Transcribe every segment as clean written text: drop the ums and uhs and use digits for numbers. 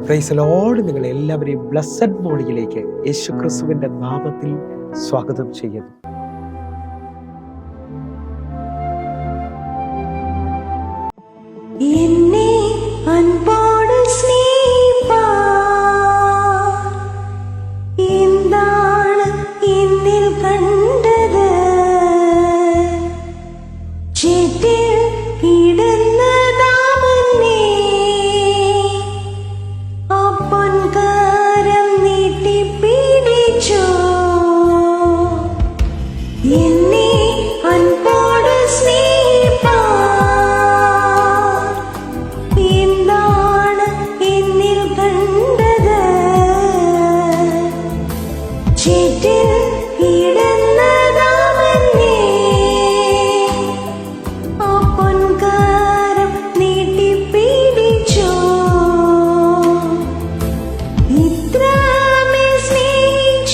Praise Lord. നിങ്ങൾ എല്ലാവരെയും blessed മോർണിംഗിലേക്ക് യേശുക്രിസ്തുവിന്റെ നാമത്തിൽ സ്വാഗതം ചെയ്യുന്നു. എന്നെ അൻപോട് സ്നേഹിപ്പാൻ എന്താണ് എന്നിൽ കണ്ടത്? ചേറ്റിൽ കിടന്നതാമന്നേ ആ പൊൻകാരം നീട്ടിപ്പിടിച്ചോ. എന്നെ അൻപോട് സ്നേഹിപ്പാൻ എന്താണ് എന്നിൽ കണ്ടത്? ചേറ്റിൽ കിടന്നതാമന്നേ ആ പൊൻകാരം നീട്ടിപ്പിടിച്ചോ. ഇത്രമേൽ സ്നേഹിച്ചിടുവാൻ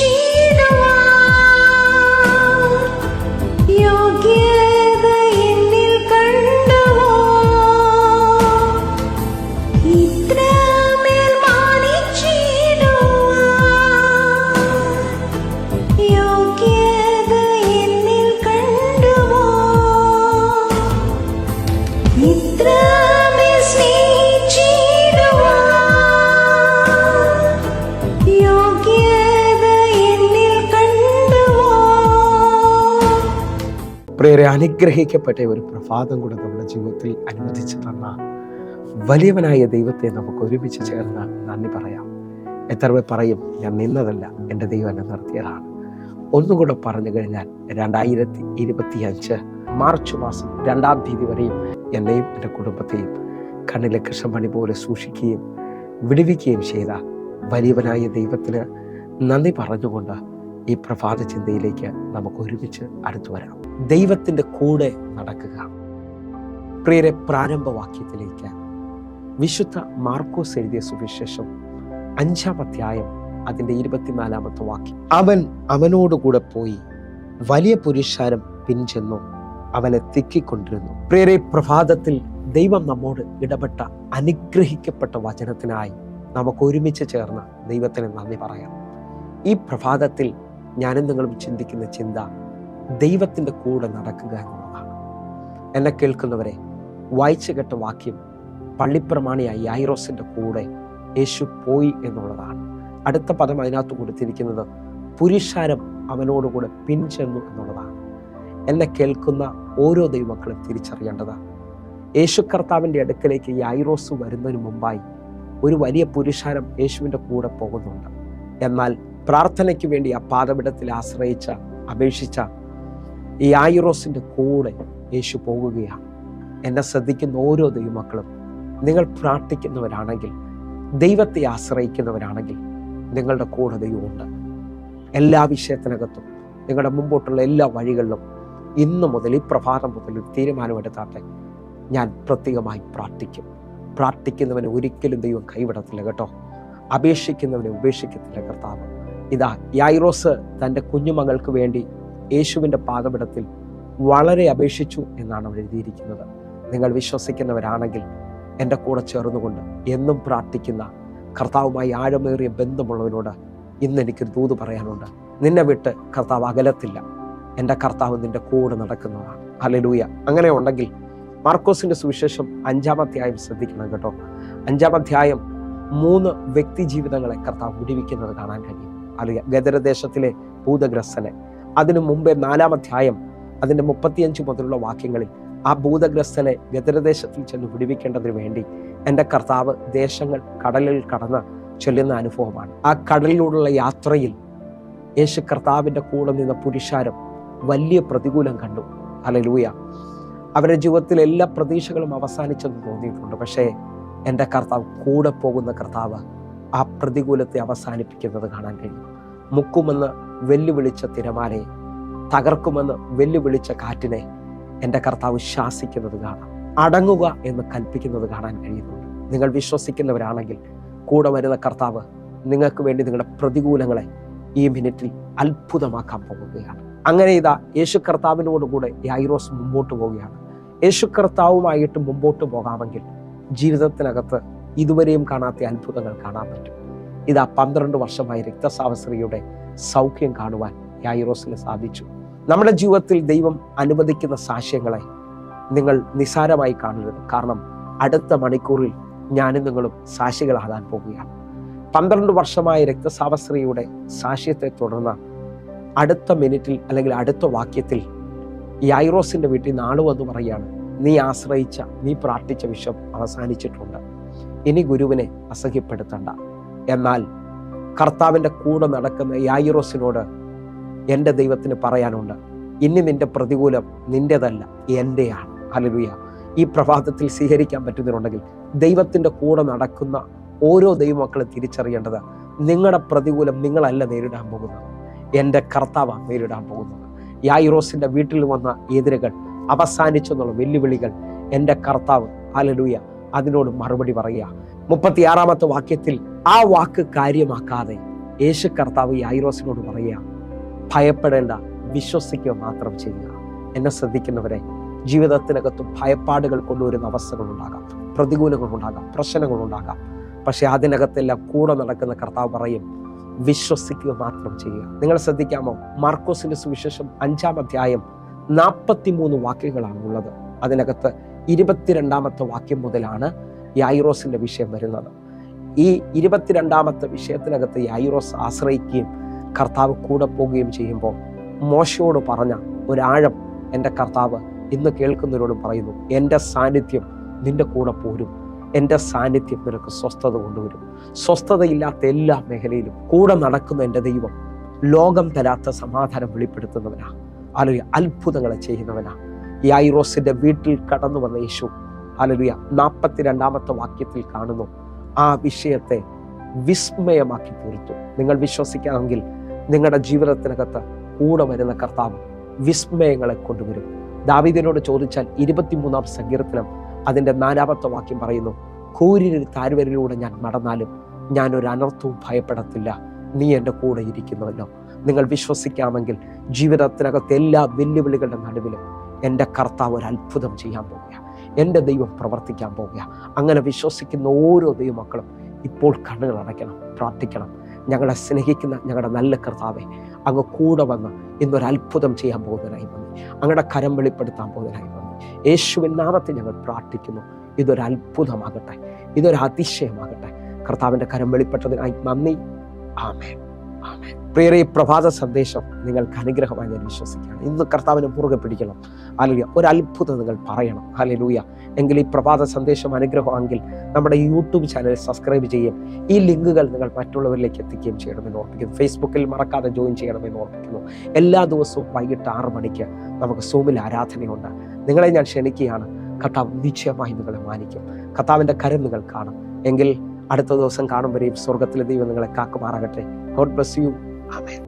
യോഗ്യത എന്നിൽ കണ്ടുവോ? ഇത്രമേൽ മാനിച്ചിടുവാൻ യോഗ്യത എന്നിൽ കണ്ടുവോ? ഇത്രമേൽ സ്നേഹിച്ചിടുവാൻ യോഗ്യത എന്നിൽ കണ്ടുവോ? പ്രിയരെ, അനുഗ്രഹിക്കപ്പെട്ട ഒരു പ്രഭാതം കൂടെ നമ്മുടെ ജീവിതത്തിൽ അനുവദിച്ചു തന്ന വലിയവനായ ദൈവത്തെ നമുക്ക് ഒരുമിച്ച് ചേർന്ന് നന്ദി പറയാം. എത്ര പേർ പറയും, ഞാൻ നിന്നതല്ല, എൻ്റെ ദൈവം എന്നെ നിർത്തിയതാണ്? ഒന്നും കൂടെ പറഞ്ഞു കഴിഞ്ഞാൽ 2025 മാർച്ച് മാസം 2-ാം തീയതി വരെയും എന്നെയും എൻ്റെ കുടുംബത്തെയും കണ്ണിലെ കൃഷ്ണമണി പോലെ സൂക്ഷിക്കുകയും വിടുവിക്കുകയും ചെയ്ത വലിയവനായ ദൈവത്തിന് നന്ദി പറഞ്ഞുകൊണ്ട് ഈ പ്രഭാത ചിന്തയിലേക്ക് നമുക്ക് ഒരുമിച്ച് അടുത്തു വരാം. ദൈവത്തിൻ്റെ കൂടെ നടക്കുക. പ്രിയരെ, പ്രാരംഭവാക്യത്തിലേക്ക് വിശുദ്ധ മാർക്കോസ് എഴുതിയ സുവിശേഷം 5-ാം അധ്യായം അതിൻ്റെ 24-ാമത്തെ വാക്യം. അവൻ അവനോടുകൂടെ പോയി, വലിയ പുരുഷാരം പിൻചെന്നു അവനെ തിക്കിക്കൊണ്ടിരുന്നു. പ്രിയരെ, പ്രഭാതത്തിൽ ദൈവം നമ്മോട് ഇടപെട്ട അനുഗ്രഹിക്കപ്പെട്ട വചനത്തിനായി നമുക്ക് ഒരുമിച്ച് ചേർന്ന് ദൈവത്തിന് നന്ദി പറയാം. ഈ പ്രഭാതത്തിൽ ഞാനും നിങ്ങളും ചിന്തിക്കുന്ന ചിന്ത ദൈവത്തിൻ്റെ കൂടെ നടക്കുക എന്നുള്ളതാണ്. എന്നെ കേൾക്കുന്നവരെ, വായിച്ചു കേട്ട വാക്യം പള്ളിപ്രമാണിയായ യായിറോസിൻ്റെ കൂടെ യേശു പോയി എന്നുള്ളതാണ്. അടുത്ത പദം അതിനകത്ത് കൊടുത്തിരിക്കുന്നത് പുരുഷാരം അവനോടുകൂടെ പിൻചെന്നു എന്നുള്ളതാണ്. എന്നെ കേൾക്കുന്ന ഓരോ ദൈവമക്കളും തിരിച്ചറിയേണ്ടത്, യേശു കർത്താവിൻ്റെ അടുക്കലേക്ക് യായിറോസ് വരുന്നതിന് മുമ്പായി ഒരു വലിയ പുരുഷാരം യേശുവിൻ്റെ കൂടെ പോകുന്നുണ്ട്. എന്നാൽ പ്രാർത്ഥനയ്ക്ക് വേണ്ടി ആ പാദപീഠത്തിൽ അപേക്ഷിച്ച ഈ യായിറോസിൻ്റെ കൂടെ യേശു പോകുകയാണ്. എന്നെ ശ്രദ്ധിക്കുന്ന ഓരോ ദൈവമക്കളും, നിങ്ങൾ പ്രാർത്ഥിക്കുന്നവരാണെങ്കിൽ, ദൈവത്തെ ആശ്രയിക്കുന്നവരാണെങ്കിൽ നിങ്ങളുടെ കൂടെ ദൈവമുണ്ട്. എല്ലാ വിഷയത്തിനകത്തും നിങ്ങളുടെ മുമ്പോട്ടുള്ള എല്ലാ വഴികളിലും ഇന്നു മുതൽ, ഈ പ്രഭാതം മുതൽ ഒരു തീരുമാനമെടുത്താട്ടെ, ഞാൻ പ്രത്യേകമായി പ്രാർത്ഥിക്കും. പ്രാർത്ഥിക്കുന്നവനെ ഒരിക്കലും ദൈവം കൈവിടത്തില്ല കേട്ടോ. അപേക്ഷിക്കുന്നവനെ ഉപേക്ഷിക്കത്തില്ല കർത്താവ്. ഇതാ യായിറോസ് തൻ്റെ കുഞ്ഞുമകൾക്ക് വേണ്ടി യേശുവിൻ്റെ പാദപീഠത്തിൽ വളരെ അപേക്ഷിച്ചു എന്നാണ് അവിടെ എഴുതിയിരിക്കുന്നത്. നിങ്ങൾ വിശ്വസിക്കുന്നവരാണെങ്കിൽ എൻ്റെ കൂടെ ചേർന്നുകൊണ്ട് എന്നും പ്രാർത്ഥിക്കുന്ന കർത്താവുമായി ആഴമേറിയ ബന്ധമുള്ളവനോട് ഇന്ന് എനിക്കൊരു ദൂത് പറയാനുണ്ട്. നിന്നെ വിട്ട് കർത്താവ് അകലത്തില്ല. എൻ്റെ കർത്താവ് നിൻ്റെ കൂടെ നടക്കുന്നതാണ്. ഹല്ലേലൂയ. അങ്ങനെ ഉണ്ടെങ്കിൽ മാർക്കോസിൻ്റെ സുവിശേഷം 5-ാം അധ്യായം ശ്രദ്ധിക്കണം കേട്ടോ. 5-ാം അധ്യായം 3 വ്യക്തി ജീവിതങ്ങളെ കർത്താവ് വിടുവിക്കുന്നത് കാണാൻ കഴിയും. അല്ലെങ്കിൽ ഗദരദേശത്തിലെ ഭൂതഗ്രസ്തനെ, അതിനു മുമ്പേ 4-ാം അധ്യായം അതിൻ്റെ 35 മുതലുള്ള വാക്യങ്ങളിൽ ആ ഭൂതഗ്രസ്തനെ ഗദരദേശത്തിൽ ചെന്ന് വിടുവിക്കേണ്ടതിന് വേണ്ടി എൻ്റെ കർത്താവ് ദേശങ്ങൾ കടലിൽ കടന്ന് ചൊല്ലുന്ന അനുഭവമാണ്. ആ കടലിലൂടെയുള്ള യാത്രയിൽ യേശു കർത്താവിൻ്റെ കൂടെ നിന്ന പുരുഷാരം വലിയ പ്രതികൂലം കണ്ടു. ഹല്ലേലൂയ. അവരുടെ ജീവിതത്തിൽ എല്ലാ പ്രതീക്ഷകളും അവസാനിച്ചെന്ന് തോന്നിയിട്ടുണ്ട്. പക്ഷേ എൻ്റെ കർത്താവ് കൂടെ പോകുന്ന കർത്താവ് ആ പ്രതികൂലത്തെ അവസാനിപ്പിക്കുന്നത് കാണാൻ കഴിയും. മുക്കുമെന്ന് വെല്ലുവിളിച്ച തിരമാലയെ, തകർക്കുമെന്ന് വെല്ലുവിളിച്ച കാറ്റിനെ എൻ്റെ കർത്താവ് ശാസിക്കുന്നത് കാണാം. അടങ്ങുക എന്ന് കൽപ്പിക്കുന്നത് കാണാൻ കഴിയുന്നുണ്ട്. നിങ്ങൾ വിശ്വസിക്കുന്നവരാണെങ്കിൽ കൂടെ വരുന്ന കർത്താവ് നിങ്ങൾക്ക് വേണ്ടി നിങ്ങളുടെ പ്രതികൂലങ്ങളെ ഈ മിനിറ്റിൽ അത്ഭുതമാക്കാൻ പോകുകയാണ്. അങ്ങനെ ഇതാ യേശു കർത്താവിനോടുകൂടെ യായിറോസ് മുമ്പോട്ട് പോവുകയാണ്. യേശു കർത്താവുമായിട്ട് മുമ്പോട്ട് പോകാമെങ്കിൽ ജീവിതത്തിനകത്ത് ഇതുവരെയും കാണാത്ത അത്ഭുതങ്ങൾ കാണാൻ പറ്റും. ഇതാ 12 വർഷമായി രക്തസ്രാവസ്ത്രീയുടെ സൗഖ്യം കാണുവാൻ യായിറോസിന് സാധിച്ചു. നമ്മുടെ ജീവിതത്തിൽ ദൈവം അനുവദിക്കുന്ന സാക്ഷ്യങ്ങളെ നിങ്ങൾ നിസ്സാരമായി കാണരുത്. കാരണം അടുത്ത മണിക്കൂറിൽ ഞാനും നിങ്ങളും സാക്ഷികളാകാൻ പോവുകയാണ്. 12 വർഷമായ രക്തസ്രാവസ്ത്രീയുടെ സാക്ഷ്യത്തെ തുടർന്ന് അടുത്ത മിനിറ്റിൽ അല്ലെങ്കിൽ അടുത്ത വാക്യത്തിൽ യായിറോസിന്റെ വീട്ടിൽ നാള് വന്ന് പറയുകയാണ്, നീ ആശ്രയിച്ച, നീ പ്രാർത്ഥിച്ച വിഷയം അവസാനിച്ചിട്ടുണ്ട്. ഇനി ഗുരുവിനെ അസഹ്യപ്പെടുത്തണ്ട. എന്നാൽ കർത്താവിൻ്റെ കൂടെ നടക്കുന്ന യായിറോസിനോട് എൻ്റെ ദൈവത്തിന് പറയാനുണ്ട്, ഇനി നിന്റെ പ്രതികൂലം നിൻ്റെതല്ല, എൻ്റെയാണ്. ഹല്ലേലൂയ. ഈ പ്രഭാതത്തിൽ സ്വീകരിക്കാൻ പറ്റുന്നുണ്ടെങ്കിൽ ദൈവത്തിൻ്റെ കൂടെ നടക്കുന്ന ഓരോ ദൈവമക്കളും തിരിച്ചറിയേണ്ടത്, നിങ്ങളുടെ പ്രതികൂലം നിങ്ങളല്ല നേരിടാൻ പോകുന്നത്, എൻ്റെ കർത്താവാണ് നേരിടാൻ പോകുന്നത്. യായിറോസിൻ്റെ വീട്ടിൽ വന്ന എതിരുകൾ അവസാനിച്ചെന്നുള്ള വെല്ലുവിളികൾ എൻ്റെ കർത്താവ് ഹല്ലേലൂയ അതിനോട് മറുപടി പറയുക. 36 വാക്യത്തിൽ ആ വാക്ക് കാര്യമാക്കാതെ യേശു കർത്താവ് യായിറോസിനോട് പറയുക, ഭയപ്പെടേണ്ട, വിശ്വസിക്കുക മാത്രം ചെയ്യുക. എന്നെ ശ്രദ്ധിക്കുന്നവരെ, ജീവിതത്തിനകത്ത് ഭയപ്പാടുകൾ കൊണ്ടുവരുന്ന അവസ്ഥകളുണ്ടാകാം, പ്രതികൂലങ്ങളുണ്ടാകാം, പ്രശ്നങ്ങളുണ്ടാകാം. പക്ഷെ അതിനകത്തെല്ലാം കൂടെ നടക്കുന്ന കർത്താവ് പറയും, വിശ്വസിക്കുക മാത്രം ചെയ്യുക. നിങ്ങൾ ശ്രദ്ധിക്കാമോ? മാർക്കോസിന്റെ സുവിശേഷം 5-ാം അധ്യായം 43 വാക്യങ്ങളാണ് ഉള്ളത്. അതിനകത്ത് 22-ാമത്തെ വാക്യം മുതലാണ് യായിറോസിന്റെ വിഷയം വരുന്നത്. ഈ 22-ാമത്തെ വിഷയത്തിനകത്ത് യായിറോസ് ആശ്രയിക്കുകയും കർത്താവ് കൂടെ പോവുകയും ചെയ്യുമ്പോൾ മോശയോട് പറഞ്ഞ ഒരാഴം എൻ്റെ കർത്താവ് ഇന്ന് കേൾക്കുന്നവരോട് പറയുന്നു, എൻ്റെ സാന്നിധ്യം നിന്റെ കൂടെ പോരും, എൻ്റെ സാന്നിധ്യം നിനക്ക് സ്വസ്ഥത കൊണ്ടുവരും. സ്വസ്ഥതയില്ലാത്ത എല്ലാ മേഖലയിലും കൂടെ നടക്കുന്ന എൻ്റെ ദൈവം ലോകം തരാത്ത സമാധാനം വെളിപ്പെടുത്തുന്നവനാ, ഹല്ലേലൂയ, അത്ഭുതങ്ങളെ ചെയ്യുന്നവനാ. യായിറോസിന്റെ വീട്ടിൽ കടന്നു വന്ന യേശു ഹല്ലേലൂയ 42-ാമത്തെ വാക്യത്തിൽ കാണുന്നു, ആ വിഷയത്തെ വിസ്മയമാക്കി തീർത്തു. നിങ്ങൾ വിശ്വസിക്കാമെങ്കിൽ നിങ്ങളുടെ ജീവിതത്തിനകത്ത് കൂടെ വരുന്ന കർത്താവ് വിസ്മയങ്ങളെ കൊണ്ടുവരും. ദാവീദിനോട് ചോദിച്ചാൽ 23-ാം സങ്കീർത്തനം അതിൻ്റെ 4-ാമത്തെ വാക്യം പറയുന്നു, കൂരിരുൾ താഴ്വരയിലൂടെ ഞാൻ നടന്നാലും ഞാൻ ഒരു അനർത്ഥവും ഭയപ്പെടത്തില്ല, നീ എൻ്റെ കൂടെ ഇരിക്കുന്നുവല്ലോ. നിങ്ങൾ വിശ്വസിക്കാമെങ്കിൽ ജീവിതത്തിനകത്ത് എല്ലാ വെല്ലുവിളികളുടെ നടുവിലും എൻ്റെ കർത്താവ് ഒരു അത്ഭുതം ചെയ്യാൻ പോവുക, എൻ്റെ ദൈവം പ്രവർത്തിക്കാൻ പോവുക. അങ്ങനെ വിശ്വസിക്കുന്ന ഓരോ ദൈവമക്കളും ഇപ്പോൾ കണ്ണുകൾ അടയ്ക്കണം, പ്രാർത്ഥിക്കണം. ഞങ്ങളെ സ്നേഹിക്കുന്ന ഞങ്ങളുടെ നല്ല കർത്താവെ, അങ്ങ് കൂടെ വന്ന് ഇന്നൊരു അത്ഭുതം ചെയ്യാൻ പോകുന്നതിനായി നന്ദി, അങ്ങയുടെ കരം വെളിപ്പെടുത്താൻ പോകുന്നതിനായി നന്ദി. യേശുവിൻ നാമത്തിൽ ഞങ്ങൾ പ്രാർത്ഥിക്കുന്നു, ഇതൊരു അത്ഭുതമാകട്ടെ, ഇതൊരു അതിശയമാകട്ടെ. കർത്താവിൻ്റെ കരം വെളിപ്പെട്ടതിനായി നന്ദി. ആമേൻ, ആമേൻ. പ്രിയരെ, ഈ പ്രഭാത സന്ദേശം നിങ്ങൾക്ക് അനുഗ്രഹമായി ഞാൻ വിശ്വസിക്കുകയാണ്. ഇന്ന് കർത്താവിനെ മുറുകെ പിടിക്കണം. ഹല്ലേലൂയ. ഒരു അത്ഭുതം നിങ്ങൾ പറയണം. ഹല്ലേലൂയ. എങ്കിൽ ഈ പ്രഭാത സന്ദേശം അനുഗ്രഹമാണെങ്കിൽ നമ്മുടെ യൂട്യൂബ് ചാനൽ സബ്സ്ക്രൈബ് ചെയ്യും, ഈ ലിങ്കുകൾ നിങ്ങൾ മറ്റുള്ളവരിലേക്ക് എത്തിക്കുകയും ചെയ്യണമെന്ന് ഓർപ്പിക്കുന്നു. ഫേസ്ബുക്കിൽ മറക്കാതെ ജോയിൻ ചെയ്യണമെന്ന് ഓർപ്പിക്കുന്നു. എല്ലാ ദിവസവും വൈകിട്ട് 6 മണിക്ക് നമുക്ക് സൂമിൽ ആരാധനയുണ്ട്. നിങ്ങളെ ഞാൻ ക്ഷണിക്കുകയാണ്. കർത്താവ് നിശ്ചയമായി നിങ്ങളെ മാനിക്കും. കർത്താവിൻ്റെ കരം നിങ്ങൾ കാണും. എങ്കിൽ അടുത്ത ദിവസം കാണും വരെയും സ്വർഗത്തിലെ ദൈവം നിങ്ങളെ കാക്കുമാറാകട്ടെ. God bless you. ആമേൻ.